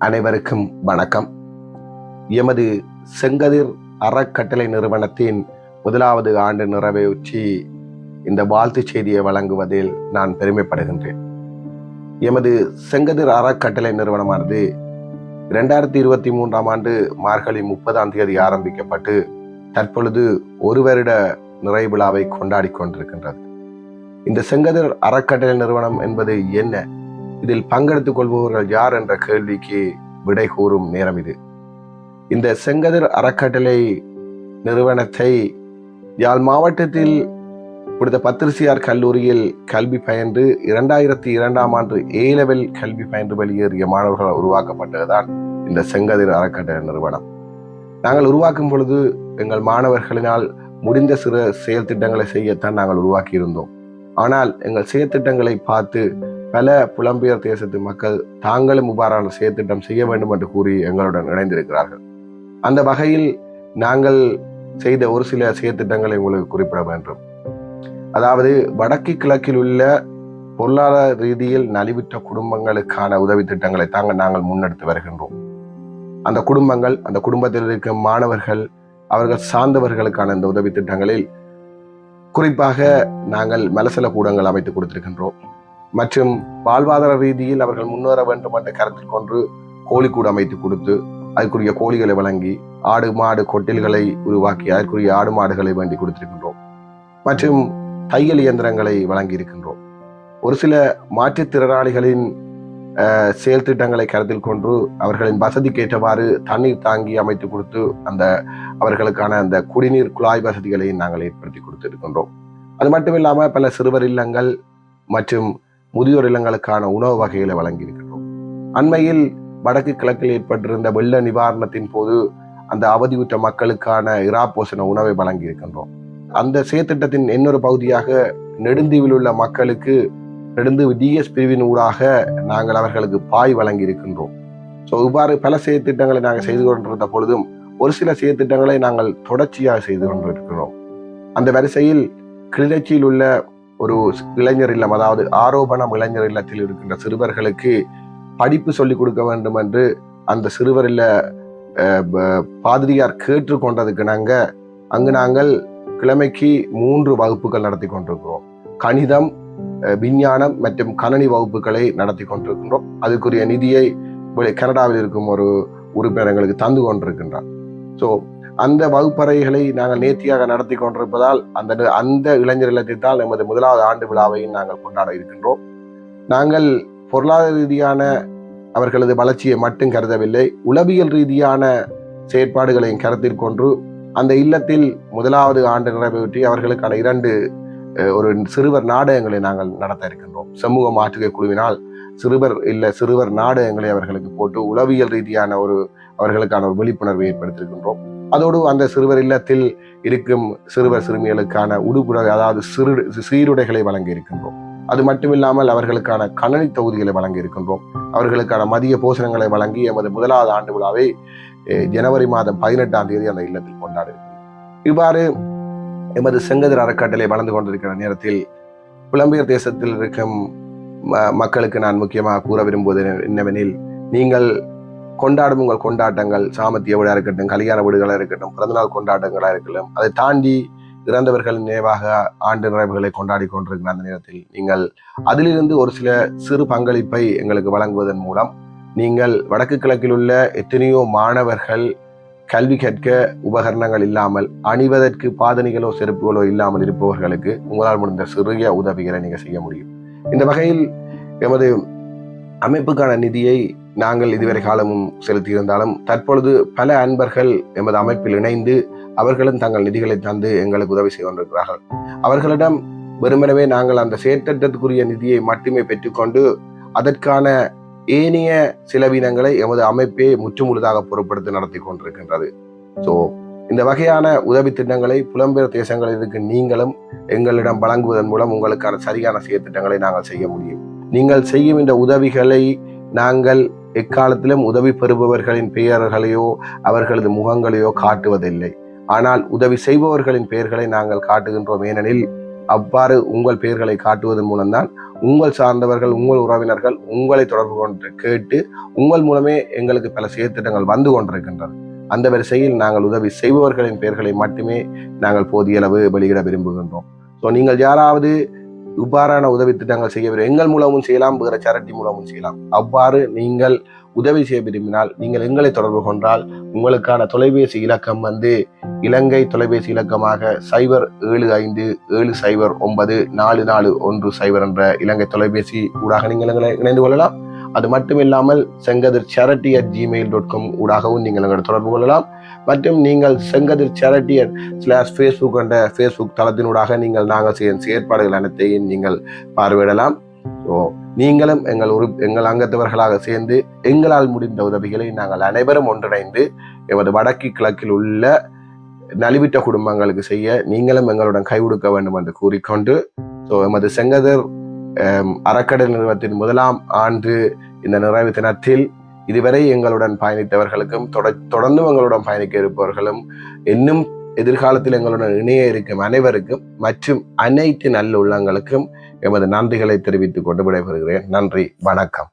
அனைவருக்கும் வணக்கம். எமது செங்கதிர் அறக்கட்டளை நிறுவனத்தின் முதலாவது ஆண்டு நிறைவையொட்டி இந்த வாழ்த்துச் செய்தியை வழங்குவதில் நான் பெருமைப்படுகின்றேன். எமது செங்கதிர் அறக்கட்டளை நிறுவனமானது 2023 ஆண்டு மார்கழி 30 ஆரம்பிக்கப்பட்டு தற்பொழுது ஒரு வருட நிறைவு விழாவை கொண்டாடி கொண்டிருக்கின்றது. இந்த செங்கதிர் அறக்கட்டளை நிறுவனம் என்பது என்ன, இதில் பங்கெடுத்துக் கொள்பவர்கள் யார் என்ற கேள்விக்கு விடை கூறும் நேரம் இது. இந்த செங்கதிர் அறக்கட்டளை நிறுவனத்தை யாழ் மாவட்டத்தில் கொடுத்த பத்திரிசியார் கல்லூரியில் கல்வி பயின்று 2002 ஆண்டு A-லெவல் கல்வி பயின்று வெளியேறிய மாணவர்களால் உருவாக்கப்பட்டதுதான் இந்த செங்கதிர் அறக்கட்டளை நிறுவனம். நாங்கள் உருவாக்கும் பொழுது எங்கள் மாணவர்களினால் முடிந்த சிறு செயல் திட்டங்களை செய்யத்தான் நாங்கள் உருவாக்கி இருந்தோம். ஆனால் எங்கள் செயற்திட்டங்களை பார்த்து பல புலம்பெயர் தேசத்து மக்கள் தாங்களும் இவ்வாறான செயற்திட்டம் செய்ய வேண்டும் என்று கூறி எங்களுடன் இணைந்திருக்கிறார்கள். அந்த வகையில் நாங்கள் செய்த ஒரு சில செயற்திட்டங்களை உங்களுக்கு குறிப்பிட வேண்டும். அதாவது, வடக்கு கிழக்கில் உள்ள பொருளாதார ரீதியில் நலிவுற்ற குடும்பங்களுக்கான உதவி திட்டங்களை நாங்கள் முன்னெடுத்து வருகின்றோம். அந்த குடும்பங்கள், அந்த குடும்பத்தில் இருக்கும் மாணவர்கள், அவர்கள் சார்ந்தவர்களுக்கான இந்த உதவி திட்டங்களில் குறிப்பாக நாங்கள் மலசல கூடங்கள் அமைத்து கொடுத்திருக்கின்றோம். மற்றும் வாழ்வாதார ரீதியில் அவர்கள் முன்னேற வேண்டும் என்ற கருத்தில் கொண்டு கோழிக்கூடு அமைத்து கொடுத்து அதற்குரிய கோழிகளை வழங்கி ஆடு மாடு கொட்டில்களை உருவாக்கி அதற்குரிய ஆடு மாடுகளை வேண்டி கொடுத்திருக்கின்றோம். மற்றும் தையல் இயந்திரங்களை வழங்கி இருக்கின்றோம். ஒரு சில மாற்றுத்திறனாளிகளின் செயல் திட்டங்களை கருத்தில் கொண்டு அவர்களின் வசதிக்கேற்றவாறு தண்ணீர் தாங்கி அமைத்து கொடுத்து அவர்களுக்கான அந்த குடிநீர் குழாய் வசதிகளை நாங்கள் ஏற்படுத்தி கொடுத்திருக்கின்றோம். அது மட்டும் இல்லாமல் பல சிறுவர் இல்லங்கள் மற்றும் முதியோர் இல்லங்களுக்கான உணவு வகைகளை வழங்கி இருக்கின்றோம். அண்மையில் வடக்கு கிழக்கில் ஏற்பட்டிருந்த வெள்ள நிவாரணத்தின் போது அந்த அவதியுற்ற மக்களுக்கான இராப்போசன உணவை வழங்கி இருக்கின்றோம். அந்த செயற்திட்டத்தின் இன்னொரு பகுதியாக நெடுந்தீவில் உள்ள மக்களுக்கு நெடுந்தீவு DS பிரிவின் ஊடாக நாங்கள் அவர்களுக்கு பாய் வழங்கி இருக்கின்றோம். இவ்வாறு பல செயற்திட்டங்களை நாங்கள் செய்து கொண்டிருந்த பொழுதும் ஒரு சில செயற்திட்டங்களை நாங்கள் தொடர்ச்சியாக செய்து கொண்டிருக்கிறோம். அந்த வரிசையில் கிளிநொச்சியில் உள்ள ஒரு இளைஞர் இல்லம், அதாவது ஆரோபணம் இளைஞர் இல்லத்தில் இருக்கின்ற சிறுவர்களுக்கு படிப்பு சொல்லிக் கொடுக்க வேண்டும் என்று அந்த சிறுவர் இல்ல பாதிரியார் கேட்டுக்கொண்டதுக்கு அங்கு நாங்கள் கிழமைக்கு 3 வகுப்புகள் நடத்தி கொண்டிருக்கிறோம். கணிதம், விஞ்ஞானம் மற்றும் கணனி வகுப்புகளை நடத்தி கொண்டிருக்கின்றோம். அதுக்குரிய நிதியை கனடாவில் இருக்கும் ஒரு உறுப்பினர் எங்களுக்கு தந்து கொண்டிருக்கின்றார். அந்த வகுப்பறைகளை நாங்கள் நேர்த்தியாக நடத்தி கொண்டிருப்பதால் அந்த இளைஞர் இல்லத்தில் நமது முதலாவது ஆண்டு விழாவை நாங்கள் கொண்டாட இருக்கின்றோம். நாங்கள் பொருளாதார ரீதியான அவர்களது வளர்ச்சியை மட்டும் கருதவில்லை, உளவியல் ரீதியான செயற்பாடுகளையும் கருத்தில் கொண்டு அந்த இல்லத்தில் முதலாவது ஆண்டு நிறைவேற்றி அவர்களுக்கான 2 ஒரு சிறுவர் நாடகங்களை நாங்கள் நடத்த இருக்கின்றோம். சமூக மாற்றுகை குழுவினால் சிறுவர் நாடகங்களை அவர்களுக்கு போட்டு உளவியல் ரீதியான அவர்களுக்கான ஒரு விழிப்புணர்வை ஏற்படுத்தியிருக்கின்றோம். அதோடு அந்த சிறுவர் இல்லத்தில் இருக்கும் சிறுவர் சிறுமிகளுக்கான உடுப்புடை, அதாவது சீருடைகளை வழங்கி இருக்கின்றோம். அது மட்டுமில்லாமல் அவர்களுக்கான கணனி தொகுதிகளை வழங்கி இருக்கின்றோம். அவர்களுக்கான மதிய போஷணங்களை வழங்கி எமது முதலாவது ஆண்டு விழாவை ஜனவரி மாதம் 18 அந்த இல்லத்தில் கொண்டாடி இருக்கிறோம். இவ்வாறு எமது செங்கதிர் அறக்கட்டளை வளர்ந்து கொண்டிருக்கிற நேரத்தில் புலம்பெயர் தேசத்தில் இருக்கும் மக்களுக்கு நான் முக்கியமாக கூற விரும்புவது என்னவெனில், நீங்கள் கொண்டாடும் உங்கள் கொண்டாட்டங்கள் சாமத்திய விழா இருக்கட்டும், கல்யாண வீடுகளாக இருக்கட்டும், பிறந்தநாள் கொண்டாட்டங்களாக இருக்கலாம், அதை தாண்டி இறந்தவர்களின் நினைவாக ஆண்டு நிறைவுகளை கொண்டாடி கொண்டிருக்கிற அந்த நேரத்தில் நீங்கள் அதிலிருந்து ஒரு சில சிறு பங்களிப்பை எங்களுக்கு வழங்குவதன் மூலம் நீங்கள் வடக்கு கிழக்கில் உள்ள எத்தனையோ மாணவர்கள் கல்வி கற்க உபகரணங்கள் இல்லாமல், அணிவதற்கு பாதணிகளோ செருப்புகளோ இல்லாமல் இருப்பவர்களுக்கு உங்களால் முடிந்த சிறிய உதவிகளை நீங்கள் செய்ய முடியும். இந்த வகையில் எமது அமைப்புக்கான நிதியை நாங்கள் இதுவரை காலமும் செலுத்தியிருந்தாலும் தற்பொழுது பல அன்பர்கள் எமது அமைப்பில் இணைந்து அவர்களும் தங்கள் நிதிகளை தந்து எங்களுக்கு உதவி செய்து கொண்டிருக்கிறார்கள். அவர்களிடம் வெறுமனவே நாங்கள் அந்த செயற்திட்டத்துக்குரிய நிதியை மட்டுமே பெற்றுக்கொண்டு அதற்கான ஏனைய செலவினங்களை எமது அமைப்பே முற்றுமுழுதாக பொருட்படுத்தி நடத்தி கொண்டிருக்கின்றது. இந்த வகையான உதவி திட்டங்களை புலம்பெயர் தேசங்களில் இருக்க நீங்களும் எங்களிடம் வழங்குவதன் மூலம் உங்களுக்கான சரியான செயற்திட்டங்களை நாங்கள் செய்ய முடியும். நீங்கள் செய்யும் இந்த உதவிகளை நாங்கள் எக்காலத்திலும் உதவி பெறுபவர்களின் பெயர்களையோ அவர்களது முகங்களையோ காட்டுவதில்லை. ஆனால் உதவி செய்பவர்களின் பெயர்களை நாங்கள் காட்டுகின்றோம். ஏனெனில் அவ்வாறு உங்கள் பெயர்களை காட்டுவதன் மூலம்தான் உங்கள் சார்ந்தவர்கள், உங்கள் உறவினர்கள் உங்களை தொடர்பு கொண்டு கேட்டு உங்கள் மூலமே எங்களுக்கு பல செயற்திட்டங்கள் வந்து கொண்டிருக்கின்றது. அந்த வரிசையில் நாங்கள் உதவி செய்பவர்களின் பெயர்களை மட்டுமே நாங்கள் போதிய அளவு வெளியிட விரும்புகின்றோம். ஸோ நீங்கள் யாராவது இவ்வாறான உதவி திட்டங்கள் செய்ய விரும்ப எங்கள் மூலமும் செய்யலாம், வேற சேரிட்டி மூலமும் செய்யலாம். அவ்வாறு நீங்கள் உதவி செய்ய விரும்பினால் நீங்கள் எங்களை தொடர்பு கொண்டால் உங்களுக்கான தொலைபேசி இலக்கம் இலங்கை தொலைபேசி இலக்கமாக 075709441 என்ற இலங்கை தொலைபேசி ஊடாக நீங்கள் எங்களை இணைந்து கொள்ளலாம். அது மட்டுமில்லாமல் sengadircharity@gmail.com ஊடாகவும் நீங்கள் எங்களை தொடர்பு கொள்ளலாம். மற்றும் நீங்கள் sengadircharity/Facebook என்ற ஃபேஸ்புக் தளத்தினூடாக நாங்கள் செய்யும் செயற்பாடுகள் அனைத்தையும் நீங்கள் பார்வையிடலாம். ஸோ நீங்களும் எங்கள் அங்கத்தவர்களாக சேர்ந்து எங்களால் முடிந்த உதவிகளை நாங்கள் அனைவரும் ஒன்றிணைந்து எமது வடக்கு கிழக்கில் உள்ள நலிவிட்ட குடும்பங்களுக்கு செய்ய நீங்களும் எங்களுடன் கை கொடுக்க வேண்டும் என்று கூறிக்கொண்டு, ஸோ எமது செங்கதிர் அறக்கடல் நிறுவனத்தின் 1ஆம் ஆண்டு இந்த நிறைவு தினத்தில் இதுவரை எங்களுடன் பயணித்தவர்களுக்கும் தொடர்ந்து எங்களுடன் பயணிக்க இருப்பவர்களும் இன்னும் எதிர்காலத்தில் எங்களுடன் இணைய இருக்கும் அனைவருக்கும் மற்றும் அனைத்து நல்ல உள்ளங்களுக்கும் எமது நன்றிகளை தெரிவித்துக் கொண்டு விடைபெறுகிறேன். நன்றி, வணக்கம்.